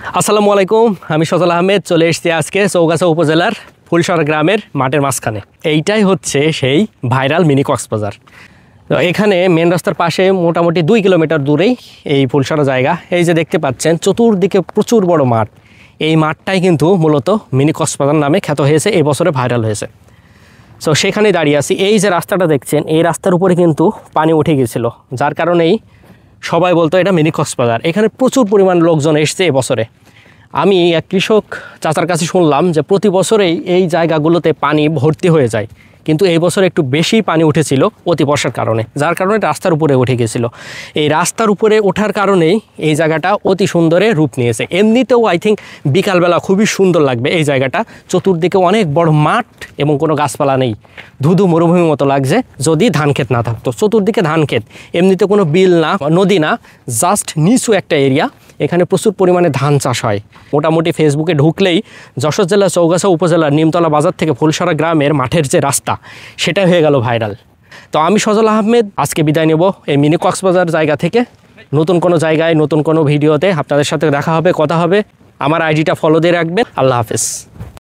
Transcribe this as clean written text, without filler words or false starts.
আসসালামু আলাইকুম, আমি সজল আহমেদ চলে এসেছি আজকে চৌগাছা উপজেলার ফুলসরা গ্রামের মাঠের মাঝখানে। এইটাই হচ্ছে সেই ভাইরাল মিনি কক্সবাজার। তো এখানে মেন রাস্তার পাশে মোটামুটি 2 কিলোমিটার দূরেই এই ফুলসরা জায়গা। এই যে দেখতে পাচ্ছেন চতুর্দিকে প্রচুর বড় মাঠ। এই মাঠটাই কিন্তু মূলত মিনি কক্সবাজার নামে খ্যাত হয়েছে, এই বছরে ভাইরাল হয়েছে। সো সেখানেই দাঁড়িয়ে আছি। এই যে রাস্তাটা দেখছেন, এই রাস্তার উপরে কিন্তু পানি উঠে গিয়েছিল, যার কারণেই সবাই বলতো এটা মিনি কক্সবাজার। এখানে প্রচুর পরিমাণ লোকজন এসছে এবছরে। আমি এক কৃষক চাচার কাছে শুনলাম যে প্রতি বছরেই এই জায়গাগুলোতে পানি ভর্তি হয়ে যায়, কিন্তু এই বছর একটু বেশি পানি উঠেছিল অতি বর্ষার কারণে, যার কারণে রাস্তার উপরে উঠে গিয়েছিল। এই রাস্তার উপরে ওঠার কারণেই এই জায়গাটা অতি সুন্দরে রূপ নিয়েছে। এমনিতেও আই থিঙ্ক বিকালবেলা খুবই সুন্দর লাগবে এই জায়গাটা। চতুর্দিকে অনেক বড় মাঠ এবং কোনো গাছপালা নেই, ধুধু মরুভূমির মতো লাগছে যদি ধান ক্ষেত না থাকতো। চতুর্দিকে ধান ক্ষেত, এমনিতে কোনো বিল না, নদী না, জাস্ট নিচু একটা এরিয়া। এখানে প্রচুর পরিমাণে ধান চাষ হয়। মোটামুটি ফেসবুকে ঢুকলেই যশোর জেলার চৌগাছা উপজেলার নিমতলা বাজার থেকে ফুলসরা গ্রামের মাঠের যে রাস্তা, সেটা হয়ে গেল ভাইরাল। তো আমি সজল আহমেদ আজকে বিদায় নেব এই মিনি কক্সবাজার জায়গা থেকে। নতুন কোনো জায়গায় নতুন কোনো ভিডিওতে আপনাদের সাথে দেখা হবে, কথা হবে। আমার আইডিটা ফলো দিয়ে রাখবেন। আল্লাহ হাফেজ।